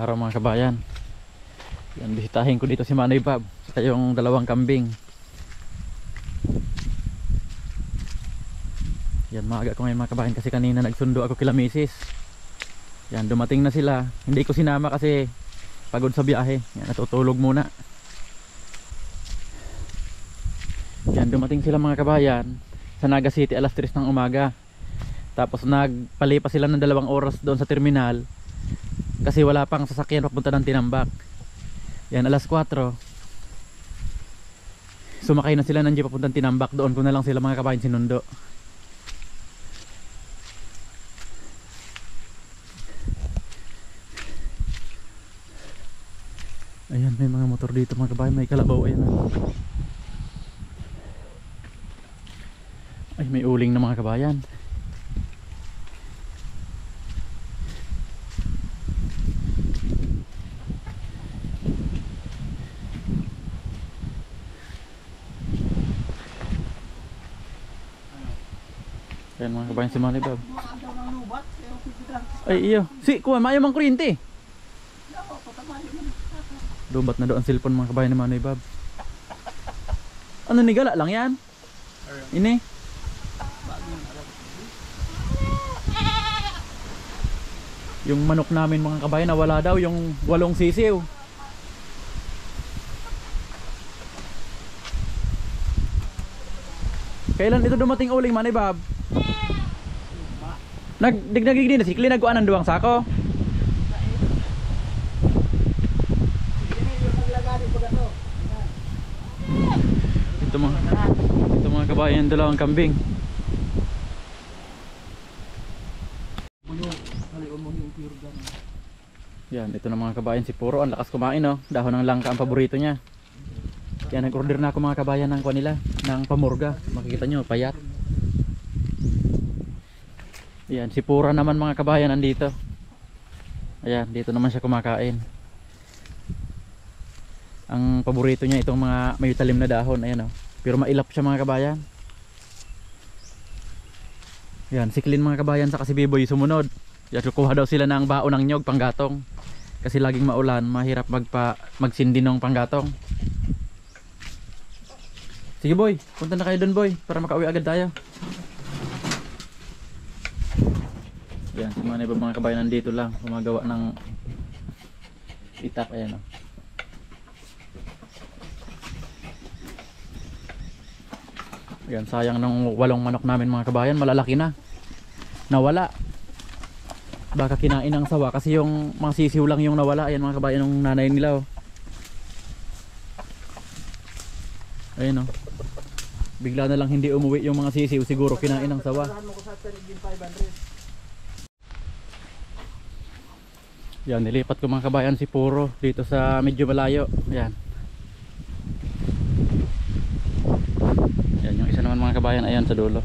araw mga kabayan. Yan, bisitahin ko dito si Manoy Bob sa yung dalawang kambing. Yan, maaga ko ngayon mga kabayan kasi kanina nagsundo ako kila misis. Yan, dumating na sila. Hindi ko sinama kasi pagod sa biyahe. Yan, natutulog muna. Yan, dumating sila mga kabayan sa Naga City alas 3 ng umaga. Tapos nagpalipas sila ng 2 oras doon sa terminal kasi wala pang sasakyan papunta ng Tinambak. Yan, alas 4 sumakay na sila ng jeep papuntang Tinambak. Doon ko na lang sila mga kabayan sinundo. Ayan, may mga motor dito mga kabayan. May kalabaw, ayan. Ay, may uling na mga kabayan. Ayan mga kabayan si Manoy Bob. Ay iyo, si kuha mayo mang kuryente. Lubat na doon ang cellphone mga kabayan ni Manoy Bob. Ano ni gala lang yan? Ini. Yung manok namin mga kabayan nawala daw yung 8 sisiw. Kailan ito dumating uling Manoy Bob? Nagdigdagig din na sikli nagkuan ng 2 sako. Ito mga kabayan 2 kambing. Yan, ito na mga kabayan si Puro. Ang lakas kumain oh. Dahon ng langka ang paborito niya. Kaya nag-order na ako mga kabayan ng kuan nila, ng pamurga. Makikita nyo, payat. Yan, si Pura naman mga kabayan andito. Ayan, dito naman siya kumakain. Ang paborito niya itong mga may talim na dahon. Ayan oh. Pero mailap siya mga kabayan. Yan, si Clean mga kabayan sa si Biboy sumunod. Yan, kukuha daw sila ng baon ng nyog panggatong. Kasi laging maulan, mahirap magsindi ng panggatong. Sige boy, punta na kayo doon boy para makauwi agad tayo. Yan, si Manoy Bob mga kabayan nandito lang gumagawa ng itak. Ayan o. Yan, sayang ng 8 manok namin mga kabayan, malalaki na. Nawala. Baka kinain ng sawa kasi yung mga sisiw lang yung nawala. Ayan mga kabayan ng nanay nila oh. Ayan oh. Bigla na lang hindi umuwi yung mga sisiw, siguro kinain ng sawa. Yan, nilipat ko mga kabayan si Puro dito sa medyo malayo. Ayan. Yan yung isa naman mga kabayan, ayan sa dulo.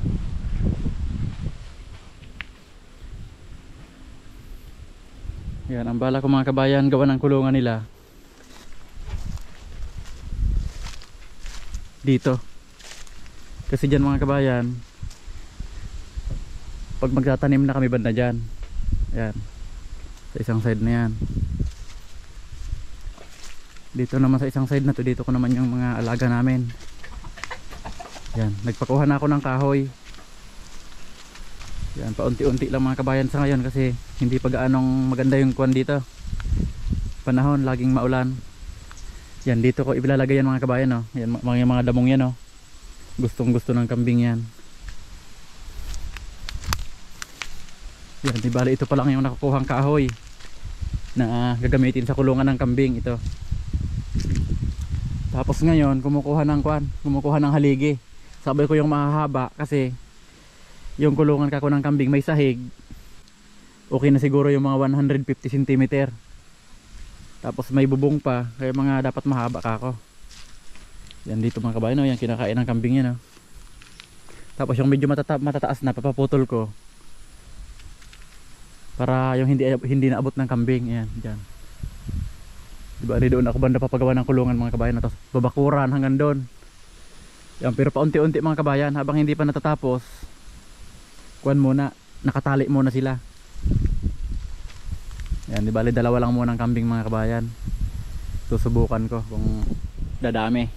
Yan, ang bala ko mga kabayan gawa ng kulungan nila dito. Kasi dyan mga kabayan, pag magtatanim na kami banda dyan, yan, sa isang side na yan. Dito naman sa isang side na to, dito ko naman yung mga alaga namin. Yan, nagpakuha na ako ng kahoy. Yan, paunti-unti lang mga kabayan sa ngayon kasi hindi pa gaanong maganda yung kuwan dito. Panahon, laging maulan. Yan, dito ko ilalagay yan mga kabayan oh. Yan, mga damong yan oh. Gustong gusto ng kambing yan. Yan, di bali ito pa lang yung nakukuhang kahoy na gagamitin sa kulungan ng kambing ito. Tapos ngayon kumukuha ng haligi. Sabi ko yung mahahaba kasi yung kulungan kako ng kambing may sahig. Okay na siguro yung mga 150 cm. Tapos may bubong pa kaya mga dapat mahaba kako. Yan dito mga kabayan, yan kinakain ng kambing yan. Tapos yung medyo matataas na papaputol ko para yung hindi naabot ng kambing. Yan, dyan. Diba doon ako banda papagawa ng kulungan mga kabayan. Tapos babakuran hanggang doon. Yan, pero paunti-unti mga kabayan, habang hindi pa natatapos, kuwan muna, nakatali muna sila. Yan, di bali dalawa lang muna ang kambing mga kabayan. Susubukan ko kung dadami.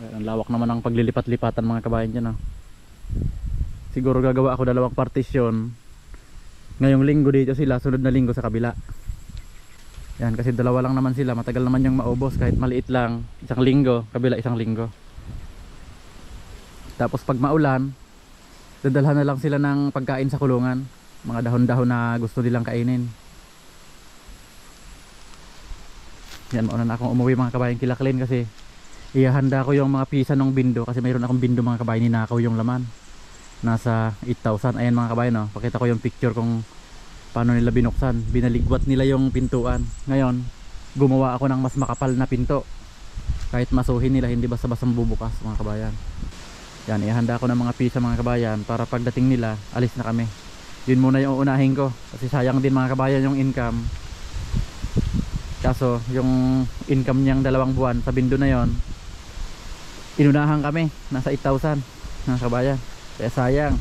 Yan, ang lawak naman ng paglilipat-lipatan mga kabayan dyan, oh. Siguro gagawa ako dalawang partisyon. Ngayong linggo dito sila, sunod na linggo sa kabila. Yan, kasi dalawa lang naman sila, matagal naman yung maubos kahit maliit lang. Isang linggo, kabila isang linggo. Tapos pag maulan, dadalhan na lang sila ng pagkain sa kulungan, mga dahon-dahon na gusto nilang kainin. Yan, mauna na akong umuwi mga kabayan Kilaklin kasi ihahanda ko yung mga pisa ng bindo, kasi mayroon akong bindo mga kabayan, ninakaw yung laman. Nasa 8,000. Ayan mga kabayan, oh. Pakita ko yung picture kung paano nila binuksan. Binaligwat nila yung pintuan. Ngayon gumawa ako ng mas makapal na pinto, kahit masuhin nila, hindi basta-basta bubukas mga kabayan. Yan, ihanda ko ng mga pisa mga kabayan para pagdating nila alis na kami. Yun muna yung uunahin ko kasi sayang din mga kabayan yung income. Kaso yung income niyang 2 buwan sa bindo na yon, inunahan kami, nasa 8,000 mga kabayan. Kaya sayang.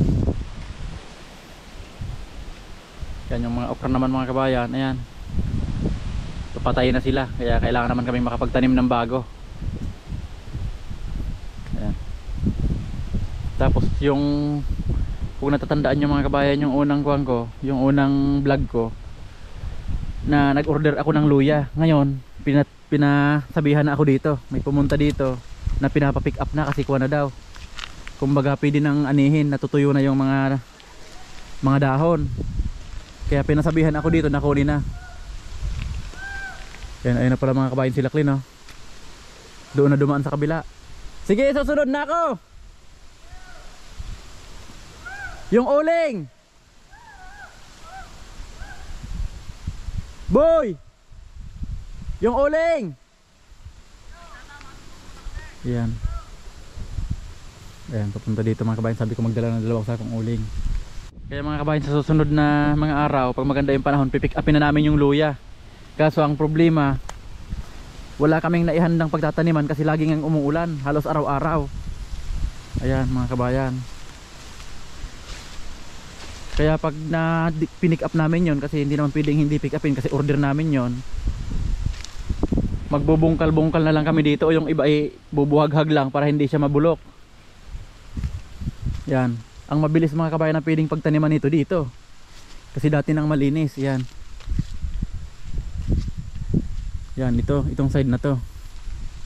Yan yung mga okra naman mga kabayan. Ayan, papatayin na sila, kaya kailangan naman kami makapagtanim ng bago. Ayan. Tapos yung, kung natatandaan nyo mga kabayan, yung unang kuwan ko, yung unang vlog ko, na nag-order ako ng luya. Ngayon pinasabihan na ako dito, may pumunta dito na pinapapick up na kasi kuha na daw. Kumbaga pwede nang anihin, natutuyo na yung mga dahon. Kaya pinasabihan ako dito na kunin na. Yan, ayun na pala mga kabayan sila Klin, oh. Doon na dumaan sa kabila. Sige, susunod na ako. Yung uling. Boy! Yung uling. Yan. Ayan, papunta dito mga kabayan. Sabi ko magdala ng 2 sakong uling. Kaya mga kabayan, sa susunod na mga araw, pag maganda yung panahon, pipick upin na namin yung luya. Kaso ang problema, wala kaming naihandang pagtataniman kasi laging ang umuulan, halos araw-araw. Ayan mga kabayan. Kaya pag pinick up namin yon, kasi hindi naman pwedeng hindi pick upin kasi order namin yon, magbubungkal-bungkal na lang kami dito, o yung iba ay bubuhaghag lang para hindi siya mabulok. Yan, ang mabilis mga kabayan na pwedeng pagtaniman nito dito, kasi dati nang malinis. Yan. Yan, itong side na to.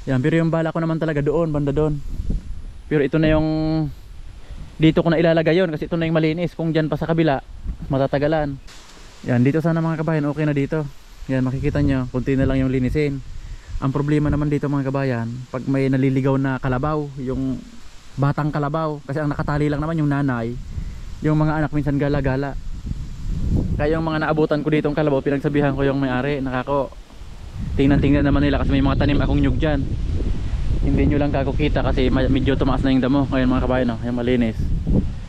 Yan, pero yung bala ko naman talaga doon, banda doon. Pero ito na yung dito ko na ilalagay yon kasi ito na yung malinis. Kung dyan pa sa kabila, matatagalan. Yan, dito sana mga kabayan, okay na dito. Yan, makikita nyo, kunti na lang yung linisin. Ang problema naman dito mga kabayan, pag may naliligaw na kalabaw, yung batang kalabaw, kasi ang nakatali lang naman yung nanay, yung mga anak minsan gala-gala. Kaya yung mga naabutan ko ditong kalabaw, pinagsabihan ko yung may-ari, nakako, tingnan naman nila kasi may mga tanim akong nyug dyan. Hindi nyo lang kakukita kasi medyo tumaas na yung damo. Ngayon mga kabayan, oh, yung malinis,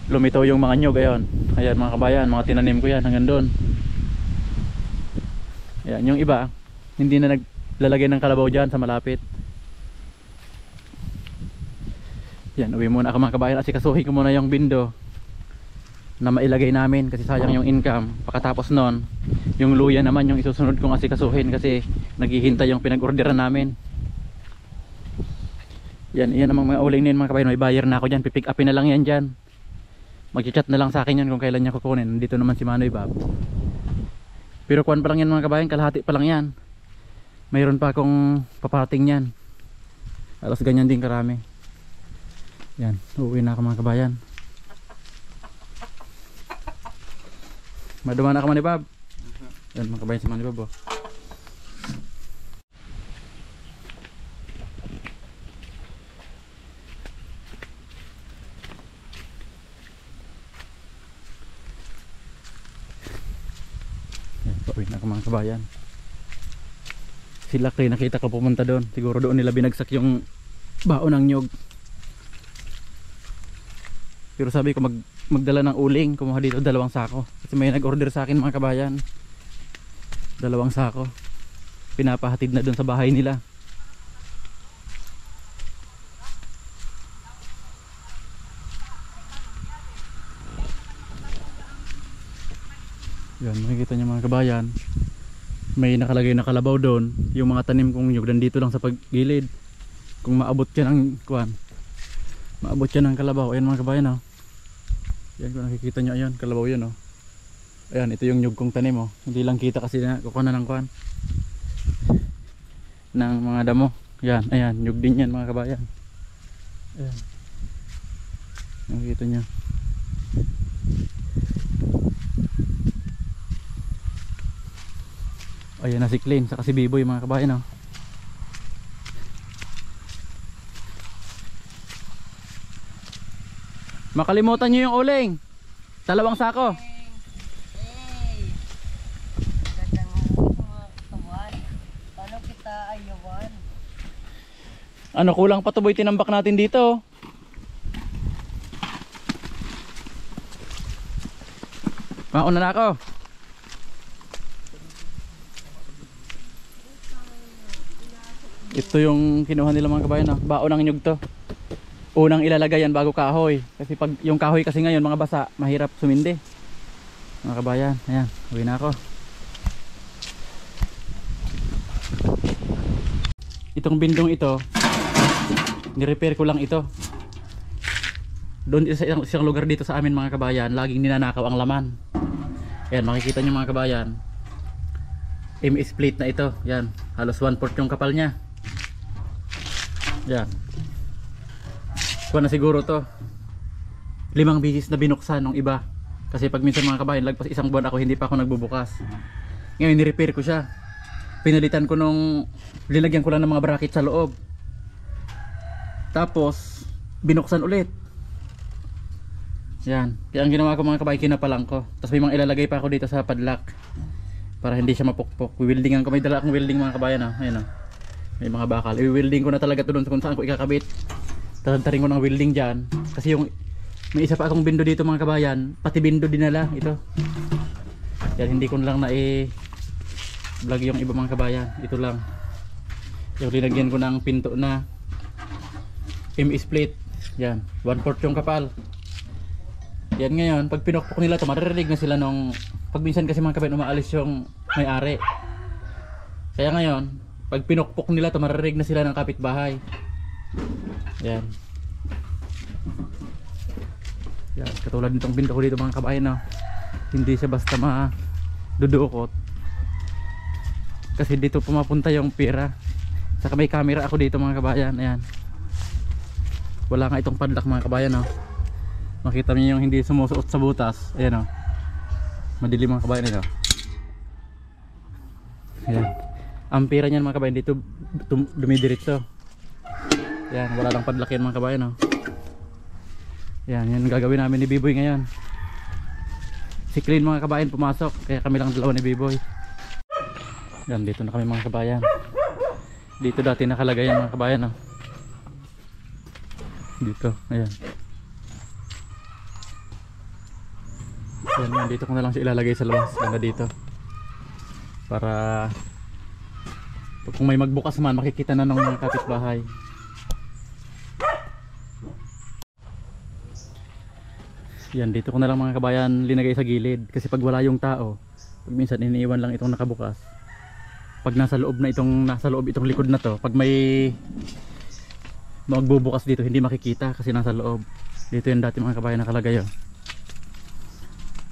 lumitaw yung mga nyug. Ayan, ayan mga kabayan, mga tinanim ko yan hanggang doon. Ayan, yung iba hindi na naglalagay ng kalabaw dyan sa malapit. Yan, uwi muna ako mga kabayan, kasi kasuhin ko muna yung bindo na mailagay namin kasi sayang yung income. Pagkatapos nun, yung luya naman yung isusunod kong asikasuhin kasi naghihintay yung pinag-orderan namin. Yan, yan ang mga uling na yun mga kabayan. May buyer na ako dyan, pipick upin na lang yan dyan. Mag-chat na lang sa akin yan kung kailan niya kukunin. Dito naman si Manoy Bob. Pero kuwan pa lang yan mga kabayan, kalahati pa lang yan. Mayroon pa akong paparating yan. Alas ganyan din karami. Yan, uuwi na ako mga kabayan. Maduman na ka Manoy Bob. Yan mga kabayan, si Manoy Bob, oh. Pauwi na ako mga kabayan. Sila Klin, nakita ko pumunta doon. Siguro doon nila binagsak yung baon ng nyog. Pero sabi ko magdala ng uling, kumuha dito 2 sako. Kasi may nag-order sa akin mga kabayan. 2 sako. Pinapahatid na doon sa bahay nila. Yan, makikita nyo mga kabayan, may nakalagay na kalabaw doon. Yung mga tanim kong nyug nandito lang sa paggilid. Kung maabot yan ang kuwan, maabot yan ang kalabaw. Ayan mga kabayan, oh. Yan, kung nakikita nyo, ayan, kalabaw yan, oh. Ayan, ito yung nyug kong tanim, oh. Hindi lang kita kasi na kukuha na ng kuwan ng mga damo. Yan, ayan, nyug din yan mga kabayan. Ayan, nakikita nyo. Ayan na si Clean, saka si Biboy mga kabayan, oh. Makalimutan nyo yung uling. 2 sako. Hey! Gandang mga katawan. Paano kita ayawan? Ano, kulang pa to boy, tinambak natin dito. Mauna na ako. Ito yung kinuha nila mga kabayan, oh. Baon ng nyug to. Unang ilalagay yan bago kahoy. Kasi pag yung kahoy kasi ngayon mga basa, mahirap sumindi. Mga kabayan, ayan, uwi na ako. Itong bindong ito, ni-repair ko lang ito. Doon sa isang lugar dito sa amin mga kabayan, laging ninanakaw ang laman. Ayan, makikita nyo mga kabayan, MS plate na ito. Yan, halos 1/4 yung kapal nya. Yan, kuha na siguro to 5 bisis na binuksan nung iba. Kasi pag minsan mga kabayan, lagpas 1 buwan ako hindi pa ako nagbubukas. Ngayon ni-repair ko siya. Pinalitan ko nung linagyan ko lang ng mga bracket sa loob. Tapos binuksan ulit. Yan, kaya ang ginawa ko mga kabayan, kinapalang ko. Tapos may mga ilalagay pa ako dito sa padlock para hindi siya mapukpok. Wewildingan ko, may dala akong welding mga kabayan, oh. Ayan, oh. May mga bakal. I-welding ko na talaga ito doon kung saan ko ikakabit. Tatantarin ko ng welding dyan. Kasi yung may isa pa akong bindo dito mga kabayan, pati bindo dinala ito. Yan, hindi ko lang na vlog yung iba mga kabayan. Ito lang yung linagyan ko ng pinto na MS plate. Yan, 1/4 yung kapal. Yan, ngayon pag pinukpok nila ito, maririnig na sila nung pag minsan kasi mga kabayan umaalis yung may-ari. Kaya ngayon pag pinukpok nila ito, maririnig na sila ng kapitbahay. Yan. Yan, katulad nitong pinto ko dito mga kabayan, no? Hindi siya basta madudukot. Kasi dito pumapunta yung pira. Saka may camera ako dito mga kabayan. Ayan. Wala nga itong padlock mga kabayan, no? Makita niyo yung hindi sumusuot sa butas. Ayan, no? Madilim mga kabayan ito. Ayan. Ang pira niyan mga kabayan dito dumidiretso. Yan, wala lang padlock yan mga kabayan, no? Yan, yan gagawin namin ni Biboy ngayon. Si Clean mga kabayan pumasok, kaya kami lang dalawa ni Biboy. Yan, dito na kami mga kabayan. Dito dati nakalagay yan mga kabayan, no? Dito, ayan. Yan, dito ko na lang siya ilalagay sa labas, ganda dito. Para kung may magbukas man, makikita na ng mga kapitbahay. Yan, dito ko na lang mga kabayan linagay sa gilid. Kasi pag wala yung tao, pag minsan iniiwan lang itong nakabukas. Pag nasa loob itong likod na to, pag may magbubukas dito, hindi makikita kasi nasa loob. Dito yung dati mga kabayan nakalagay, oh.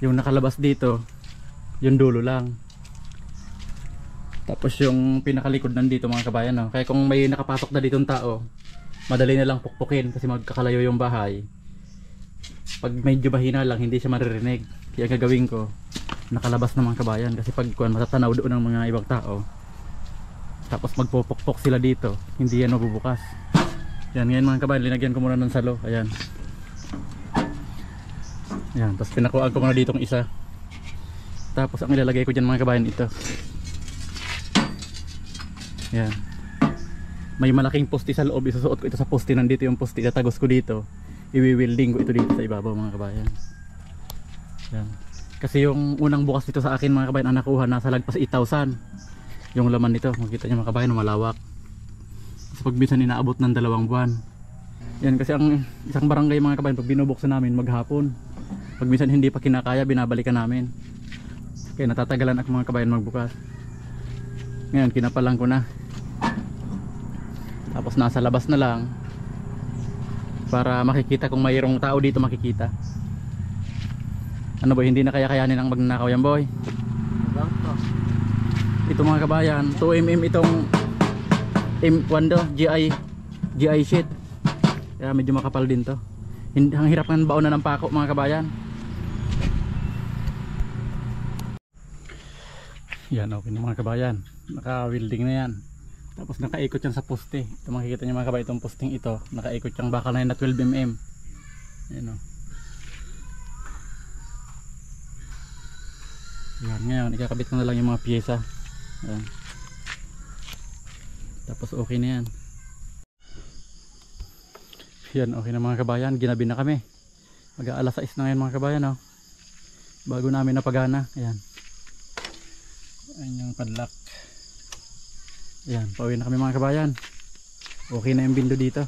Yung nakalabas dito, yung dulo lang. Tapos yung pinakalikod nandito mga kabayan, no? Kaya kung may nakapasok na ditong tao, madali na lang pukpukin kasi magkakalayo yung bahay. Pag medyo bahina lang, hindi siya maririnig. Kaya gagawin ko, nakalabas na mga kabayan. Kasi pag matatanaw doon ng mga ibang tao, tapos magpupukpok sila dito, hindi yan mabubukas. Yan, ngayon mga kabayan, linagyan ko muna ng salo. Ayan. Ayan, tapos pinakuhaan ko muna ditong isa. Tapos ang ilalagay ko dyan mga kabayan, ito. Yan. May malaking poste sa loob, isusuot ko ito sa poste. Nandito yung poste, tatagos ko dito. I-welding ko ito dito sa ibabaw mga kabayan. Yan. Kasi yung unang bukas dito sa akin mga kabayan, ang nakuha nasa lagpas 8,000. Yung laman nito, makikita nyo mga kabayan, malawak. Kasi pag minsan inaabot ng 2 buwan. Yan, kasi ang isang barangay mga kabayan, pag binubuksan namin maghapon. Pag minsan hindi pa kinakaya, binabalikan namin. Kaya natatagalan ako mga kabayan magbukas. Ngayon kinapalan ko na. Tapos nasa labas na lang para makikita kung mayroong tao dito makikita. Ano boy, hindi na kaya kayanin ang magnanakaw yan boy. Ito mga kabayan, 2mm itong M1 do, GI sheet. Kaya medyo makapal din to. Ang hirap ng baon na ng pako mga kabayan. Yan, okay na mga kabayan. Naka-welding na yan. Tapos nakaikot yan sa poste. Ito makikita nyo mga kabayan, itong posting ito. Nakaikot yung bakal na yun na 12mm. Yan o. Yan, ngayon ikakabit ko na lang yung mga pyesa. Yan. Tapos okay na yan. Yan, okay na mga kabayan. Ginabi na kami. Mag-aalas 6 na ngayon mga kabayan o. Bago namin napagana. Ayan. Ayan yung padlock. Ayan, pauwi na kami mga kabayan. Okay na yung bindo dito.